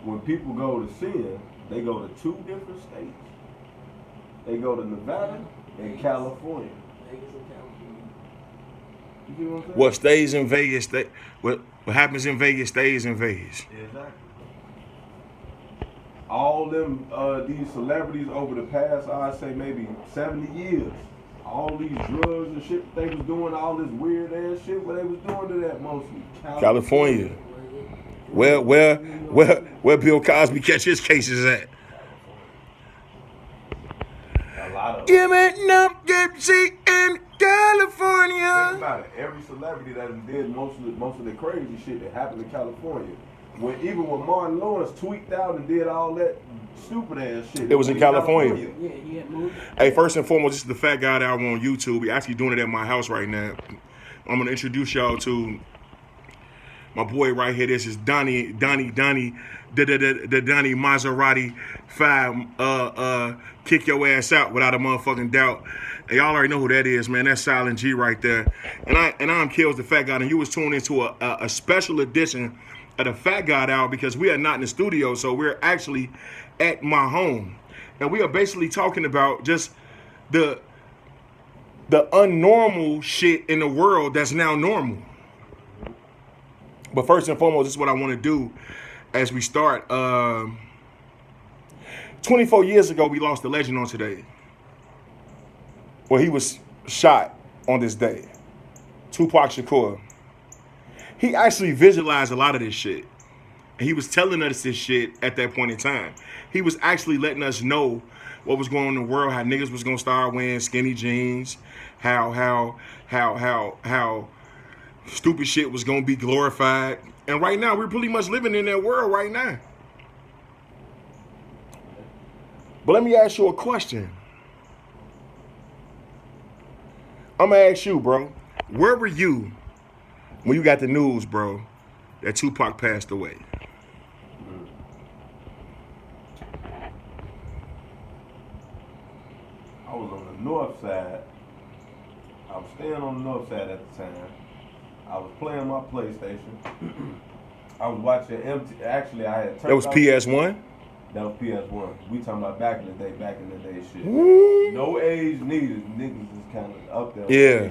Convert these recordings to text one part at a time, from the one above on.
when people go to sin, they go to 2 different states. They go to Nevada and California. Vegas and California. You see what I'm saying? What stays in Vegas, what happens in Vegas stays in Vegas. Exactly. All them these celebrities over the past, I'd say maybe 70 years, all these drugs and shit that they was doing, all this weird ass shit, what they was doing to that mostly? California. Where Bill Cosby catch his cases at? A lot of Give it up, Gypsy in California. Think about it. Every celebrity that did most of the crazy shit that happened in California. Even when Martin Lawrence tweaked out and did all that stupid ass shit. It was in California. Yeah, he had moved. Hey, first and foremost, this is the Fatgod album on YouTube. We're actually doing it at my house right now. I'm gonna introduce y'all to my boy right here. This is Donnie, the Donnie Maserati 5. Kick your ass out without a motherfucking doubt. And y'all already know who that is, man. That's Silent G right there. And I'm Kills the Fat God, and you was tuned into a special edition of the Fatgod album because we are not in the studio, so we're actually at my home, and we are basically talking about just the unnormal shit in the world that's now normal. But first and foremost, this is what I want to do as we start. 24 years ago, we lost a legend on today. Well, he was shot on this day. Tupac Shakur. He actually visualized a lot of this shit. And he was telling us this shit at that point in time. He was actually letting us know what was going on in the world, how niggas was gonna start wearing skinny jeans, how stupid shit was gonna be glorified. And right now, we're pretty much living in that world right now. But let me ask you a question. I'm gonna ask you, bro. Where were you when you got the news, bro, that Tupac passed away? I was on the north side. I was staying on the north side at the time. I was playing my PlayStation. I was watching MT. Actually, I had turned That was off- PS1? That was PS1. We talking about back in the day shit. Ooh. No age needed. Niggas is kind of up there. Yeah.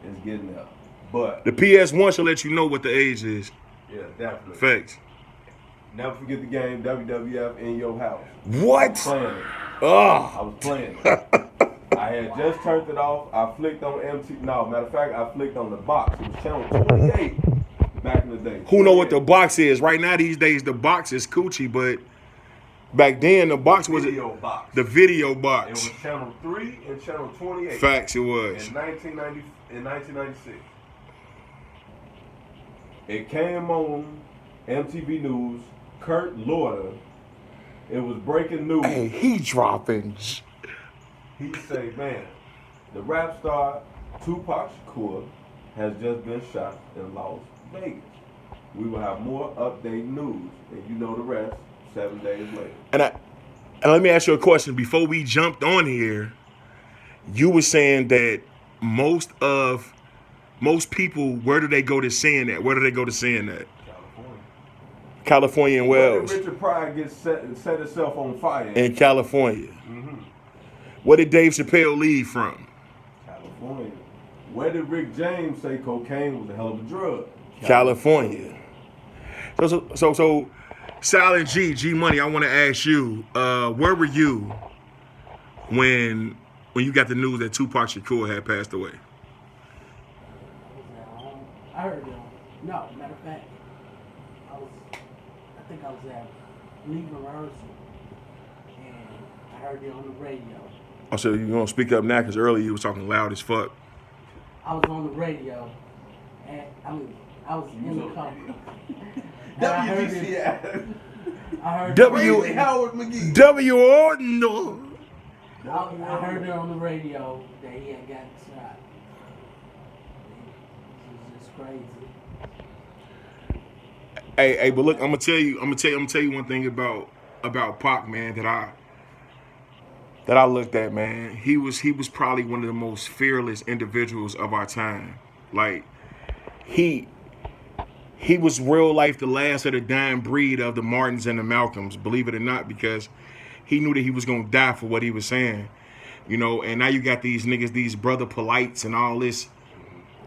It's getting there. But, The PS1 should let you know what the age is. yeah, definitely. Facts. Never forget the game WWF in your house. What? Playing it. I Oh. was playing it. I had just turned it off. I flicked on MT. No, matter of fact, I flicked on the box. It was channel 28 back in the day. Who know what the 28. box is? Right now, these days, the box is coochie, but back then, the box was Video box. the video It box. was channel 3 and channel 28. Facts, it was. In 1996. It came on MTV News. Kurt Lauder. It was breaking news. Hey, he dropping. He say, man, the rap star Tupac Shakur has just been shot in Las Vegas. We will have more update news, and you know the rest 7 days later. And let me ask you a question. Before we jumped on here, you were saying that most people, where do they go to seeing that? Where do they go to seeing that? California. California and Where Wells. did Richard Pryor get set itself on fire? In California. Mm-hmm. Where did Dave Chappelle leave from? California. Where did Rick James say cocaine was a hell of a drug? California. So Silent G Money, I want to ask you, where were you when you got the news that Tupac Shakur had passed away? I heard them. No, matter of fact, I think I was at leaving rehearsal, and I heard it on the radio. Oh, so you're going to speak up now because earlier you was talking loud as fuck. I was on the radio, and I was in the car. And WGCI. I heard Crazy Howard McGee. No. I heard it on the radio that he had gotten shot. It was just crazy. Hey, but look, I'm gonna tell you one thing about Pac, man, that I looked at, man. He was probably one of the most fearless individuals of our time. Like he he was real life the last of the dying breed of the Martins and the Malcolms, believe it or not, because he knew that he was gonna die for what he was saying. You know, and now you got these niggas, these brother polites and all this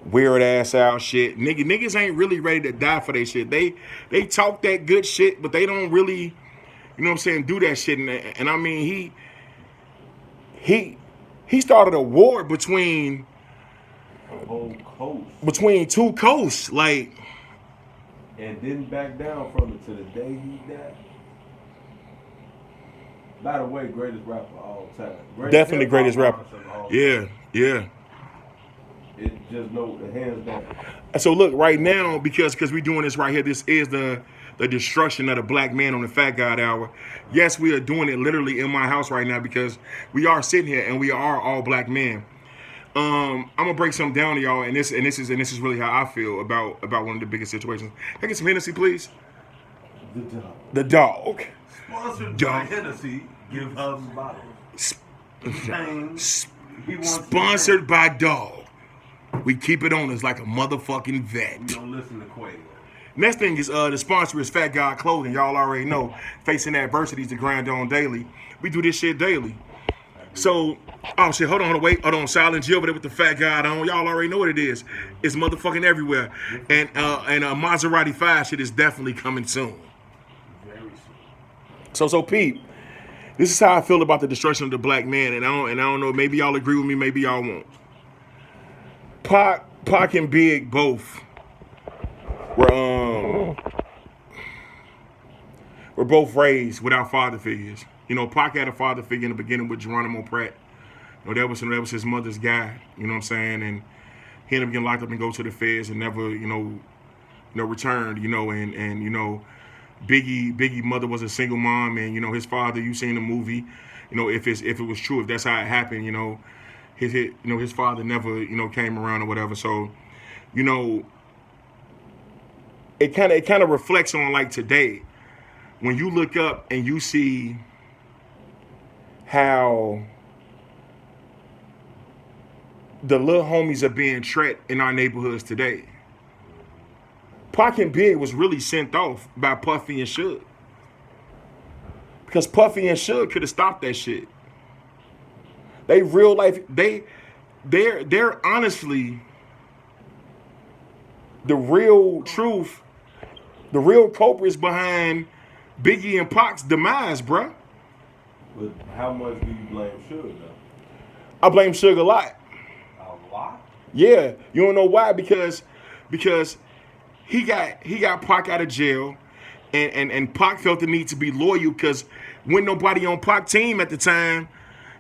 weird ass out shit. Niggas ain't really ready to die for their shit. They talk that good shit, but they don't really, you know what I'm saying, do that shit. And I mean, he started a war between whole coast. between two coasts, like, And didn't back down from it to the day he died. By the way, greatest rapper of all time. definitely greatest rapper. artist of all time. Yeah. It just know the hands down. And so look, right now, because we doing this right here, this is the destruction of the black man on the Fat God Hour. Yes, we are doing it literally in my house right now because we are sitting here and we are all black men. I'm gonna break something down to y'all, and this is really how I feel about one of the biggest situations. Can I get some Hennessy, please? The dog. The dog. Sponsored Dog. by Hennessy. Give us bottles. He wants Sponsored by Dog. We keep it on us like a motherfucking vet. We don't listen to Quavo. Next thing is the sponsor is Fat God Clothing. Y'all already know. Facing adversities to grind on daily. We do this shit daily. So, oh shit, hold on, Silent G over there with the Fat God on. Y'all already know what it is. It's motherfucking everywhere. And Maserati 5 shit is definitely coming soon. Very soon. So Pete, this is how I feel about the destruction of the black man, and I don't know, maybe y'all agree with me, maybe y'all won't. Pac and Big both were both raised without father figures. You know, Pac had a father figure in the beginning with Geronimo Pratt. You know, that was his mother's guy. You know what I'm saying? And he ended up getting locked up and go to the feds and never, returned. You know, and you know, Biggie mother was a single mom, and you know his father. You seen the movie. You know, if it was true, if that's how it happened, you know, his father never came around or whatever. So, you know, it kind of reflects on like today when you look up and you see how the little homies are being treated in our neighborhoods today. Pac and Big was really sent off by Puffy and Suge. Because Puffy and Suge could have stopped that shit. They real life, they're honestly the real truth, the real culprits behind Biggie and Pac's demise, bruh. But how much do you blame Suge though? I blame Suge a lot. A lot? Yeah, you don't know why? Because he got Pac out of jail, and Pac felt the need to be loyal because when nobody on Pac team at the time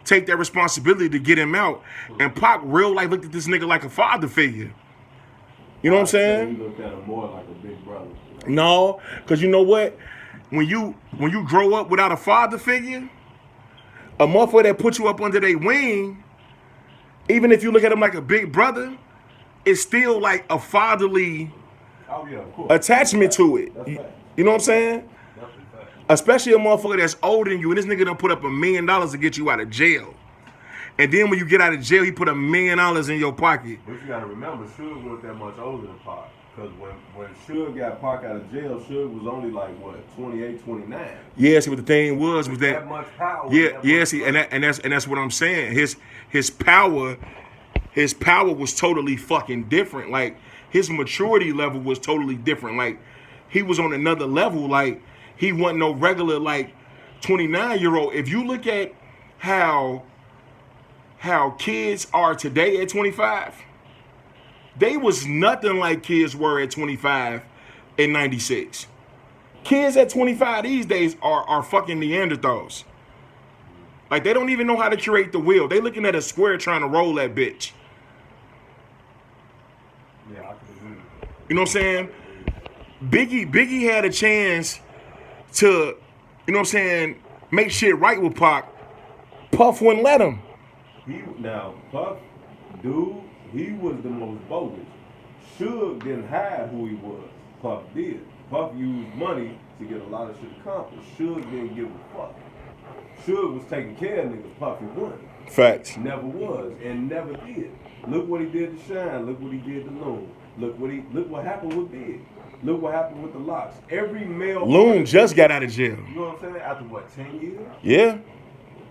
take that responsibility to get him out, and Pac real life looked at this nigga like a father figure. You know what I'm saying? You looked at him more like a big brother. No, because you know what? When you grow up without a father figure, a motherfucker that put you up under their wing, even if you look at him like a big brother, it's still like a fatherly Of course. attachment to it. You know what I'm saying? Definitely fact. Especially a motherfucker that's older than you, and this nigga done put up $1 million to get you out of jail. And then when you get out of jail, he put $1 million in your pocket. But you gotta remember, Suge wasn't that much older than Pac. Because when Suge got Pac out of jail, Suge was only like, what, 28, 29? Yeah, see what the thing was That much power. see, and that's what I'm saying. His power was totally fucking different. Like his maturity level was totally different. Like he was on another level. Like he wasn't no regular like 29-year-old. If you look at how kids are today at 25, they was nothing like kids were at 25 in 96. Kids at 25 these days are fucking Neanderthals. Like they don't even know how to curate the wheel. They looking at a square trying to roll that bitch. Yeah, I can agree. You know what I'm saying? Biggie had a chance to, you know what I'm saying, make shit right with Pac. Puff wouldn't let him. Puff, dude, he was the most bogus. Suge didn't hide who he was. Puff did. Puff used money to get a lot of shit accomplished. Suge didn't give a fuck. Suge was taking care of niggas. Puffy wasn't. Facts. Never was and never did. Look what he did to Shine. Look what he did to Loon. Look what happened with Big. Look what happened with the locks. Every male Loon artist- just got out of jail. You know what I'm saying? After what, 10 years? Yeah.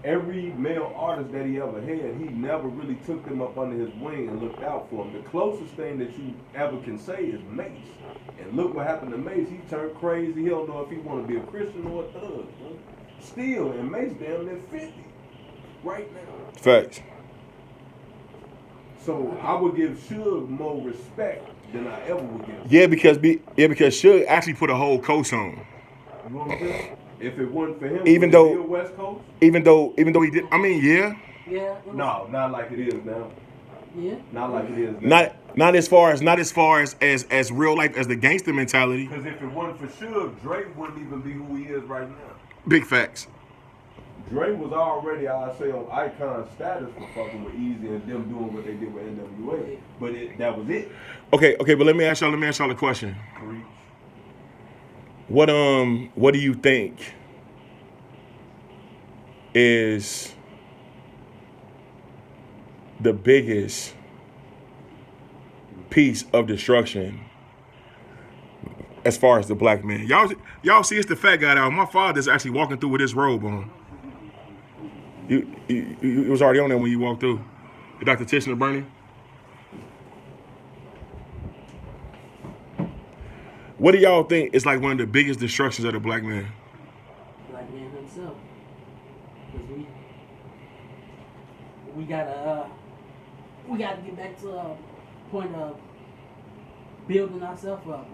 Every male artist that he ever had, he never really took them up under his wing and looked out for them. The closest thing that you ever can say is Mace. And look what happened to Mace. He turned crazy. He don't know if he want to be a Christian or a thug. Bro. Still, and Mace damn near 50 right now. Facts. So I would give Suge more respect than I ever would give. Yeah, because Suge actually put a whole coast on. You know what I'm saying? If it wasn't for him, Even would though- it be a West Coast? Even though he did. I mean, yeah. Yeah. It was, No, not like it is now. Yeah. Not like it is now. Not as far as real life as the gangster mentality. Because if it wasn't for Suge, Dre wouldn't even be who he is right now. Big facts. Dre was already, I'd say, on icon status for fucking with Easy and them doing what they did with NWA. But that was it. Okay, but let me ask y'all a question. Preach. What do you think is the biggest piece of destruction as far as the black man? Y'all see it's the fat guy out. My father's actually walking through with his robe on. You was already on there when you walked through. Dr. Tishner Bernie. What do y'all think is like one of the biggest destructions of the black man? Black man himself. Because we gotta get back to a point of building ourselves up.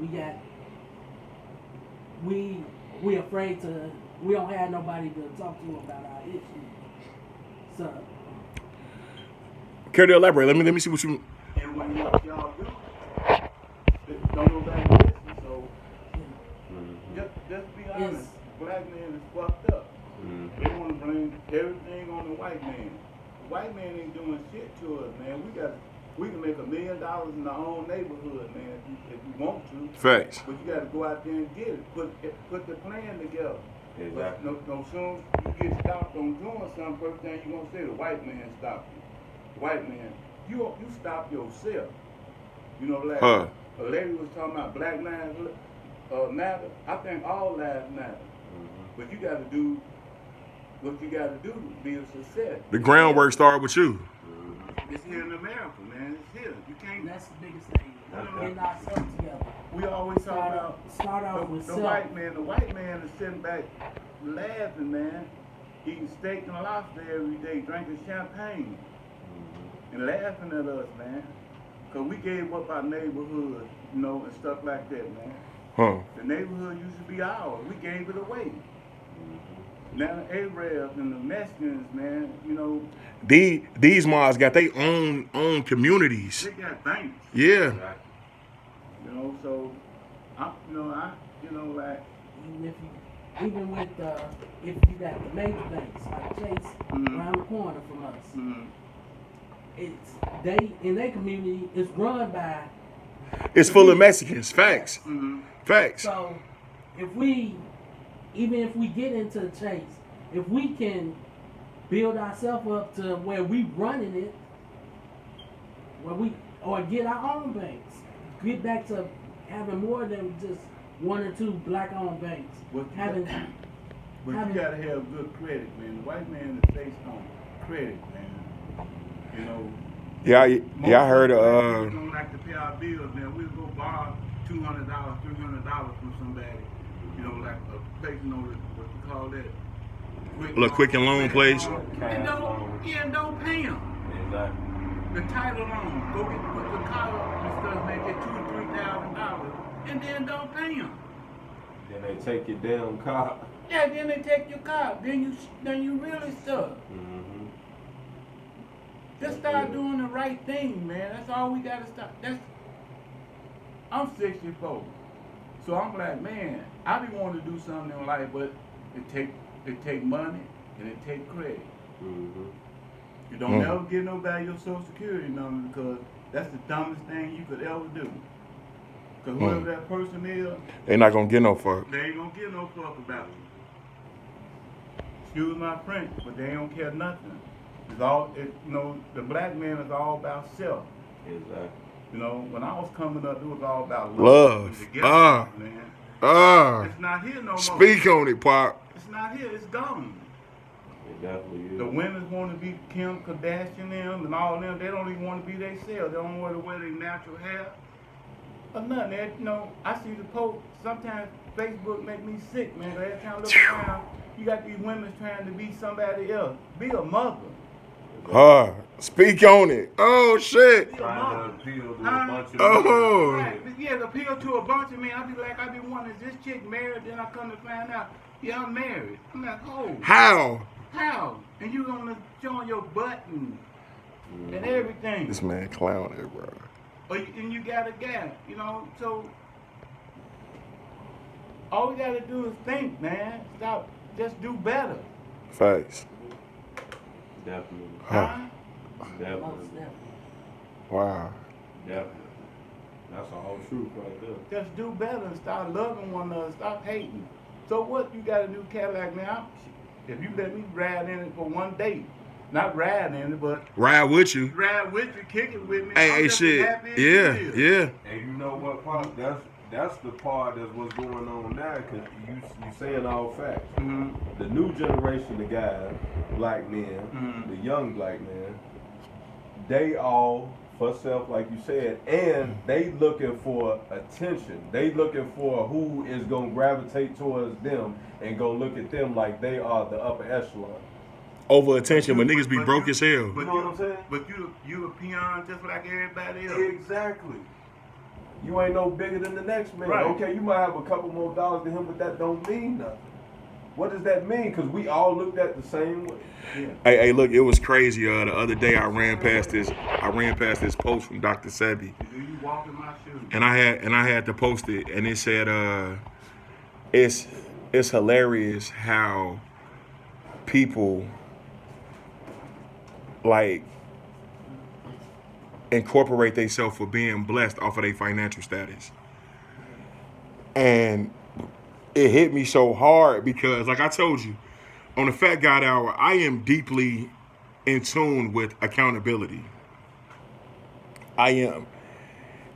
We afraid to. We don't have nobody to talk to about our issues. So Care to elaborate? Let me see what you. And when y'all do, don't go back and listen. So just be honest. Yes. Black man is fucked up. They want to blame everything on the white man. The white man ain't doing shit to us, man. We can make $1 million in our own neighborhood, man, if you want to. Facts. But you got to go out there and get it. Put the plan together. Exactly. No soon you get stopped on doing something, first thing you gonna say the white man stopped you. The white man, you stop yourself. You know, like a lady was talking about Black Lives Matter. I think all lives matter. But you got to do what you got to do to be a success. The groundwork started with you. It's here in America, man. It's here. You can't. that's the biggest thing. Getting ourselves together. We always talk about Start off with the self. white man. The white man is sitting back laughing, man, eating steak and lobster every day, drinking champagne, and laughing at us, man. Because we gave up our neighborhood, you know, and stuff like that, man. Huh. The neighborhood used to be ours. We gave it away. Now the Arabs and the Mexicans, man, you know, These mods got their own communities. they got banks. Yeah. You know, so like Even with if you got the major banks like Chase around the corner from us, it's they in their community is run by. It's full of Mexicans. Facts. Facts. So if we get into Chase, if we can build ourselves up to where we running it, or get our own banks, get back to having more than just one or two black-owned banks. But you gotta have good credit, man. The white man is based on credit, man. You know. Yeah, I heard. We don't like to pay our bills, man. We'll go borrow $200, $300 from somebody. You know, like a place, you know, what you call that? Little quick and loan place. And don't pay them. Exactly. The title loan, go get put the car up and stuff, make it $2,000 or $3,000, and then don't pay them. Then they take your damn car. Yeah, then they take your car. Then you really stuck. Just start doing the right thing, man. That's all we gotta start. I'm 64, so I'm like, man, I be wanting to do something in life, but it take money and it take credit. You don't ever get nobody your Social Security number because that's the dumbest thing you could ever do. Because whoever that person is, They not gonna get no fuck. they ain't gonna give no fuck about you. Excuse my French, but they don't care nothing. It's all, the black man is all about self. Exactly. You know, when I was coming up, it was all about Love. and togetherness, man. It's not here no more. Speak on it, Pop. It's not here. It's gone. It definitely is. The women want to be Kim Kardashian them and all them. They don't even want to be themselves. They don't want to wear their natural hair or nothing. They, you know, I see the post. Sometimes Facebook make me sick, man. Every time I look around, you got these women trying to be somebody else. Be a mother. Speak on it. Oh shit. Be a Trying mother. to appeal to a bunch of Oh. Right. Yeah, appeal to a bunch of men. I be like, I be wondering, is this chick married? Then I come to find out, yeah, I'm married. I'm like, oh. How? How? And you gonna show your butt and everything. This man clowning, bro. And you got a guy, you know, so all we gotta do is think, man. Stop, just do better. Facts. Definitely. Huh? Most Definitely. definitely. Wow. Definitely. That's all truth right there. Just do better and start loving one another. Stop hating. So what you got a new Cadillac now? If you let me ride in it for one day, not ride in it, but Ride with you. ride with you, kick it with me. Hey, I'm hey, just as shit. happy as Yeah, you is. yeah. And you know what, Pop? That's the part that's what's going on now, because you saying all facts. Mhm. The new generation of guys, black men, Mhm. the young black men, they all for self, like you said, and they looking for attention. They looking for who is gonna gravitate towards them and go look at them like they are the upper echelon. Over attention, but niggas be But broke you- as hell. But You know what I'm saying? But you a peon just like everybody else. Exactly. You ain't no bigger than the next man. Right. Okay, you might have a couple more dollars than him, but that don't mean nothing. What does that mean? Because we all looked at the same way. Yeah. Hey, look, it was crazy. The other day I ran past this post from Dr. Sebi, Do you walk in my shoes? and I had to post it, and it said, it's hilarious how people like incorporate themselves for being blessed off of their financial status. And it hit me so hard because, like I told you, on the Fatgod Hour, I am deeply in tune with accountability. I am.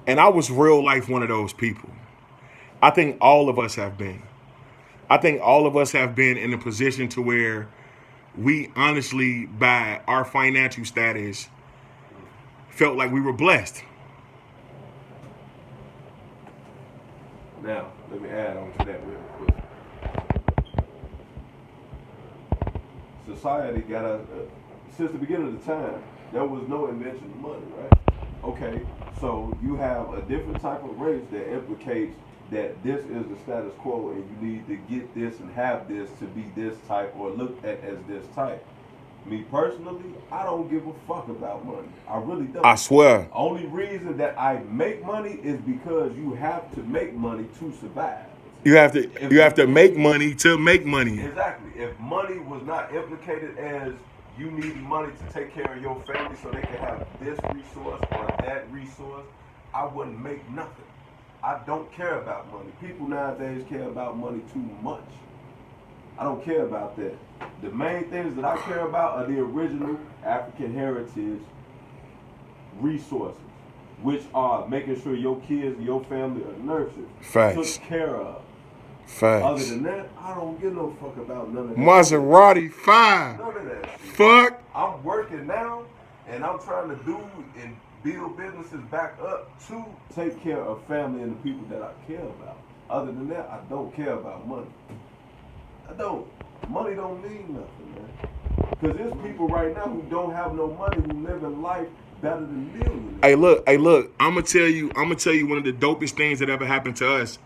And I was real life one of those people. I think all of us have been. I think all of us have been in a position to where we honestly, by our financial status, felt like we were blessed. Now, let me add on to that real quick. Society got us, since the beginning of the time, there was no invention of money, right? Okay, so you have a different type of race that implicates that this is the status quo and you need to get this and have this to be this type or looked at as this type. Me personally, I don't give a fuck about money. I really don't. I swear. Only reason that I make money is because you have to make money to survive. You have to make money to make money. Exactly. If money was not implicated as you need money to take care of your family so they can have this resource or that resource, I wouldn't make nothing. I don't care about money. People nowadays care about money too much. I don't care about that. The main things that I care about are the original African heritage resources, which are making sure your kids and your family are nurtured, Facts. took care of. Other Facts. than that, I don't give no fuck about none of that. Maserati 5. None of that shit. Fuck. I'm working now, and I'm trying to do and build businesses back up to take care of family and the people that I care about. Other than that, I don't care about money. I don't. Money don't mean nothing, man. Because there's people right now who don't have no money who live in life better than millionaires. Hey, look. I'm gonna tell you one of the dopest things that ever happened to us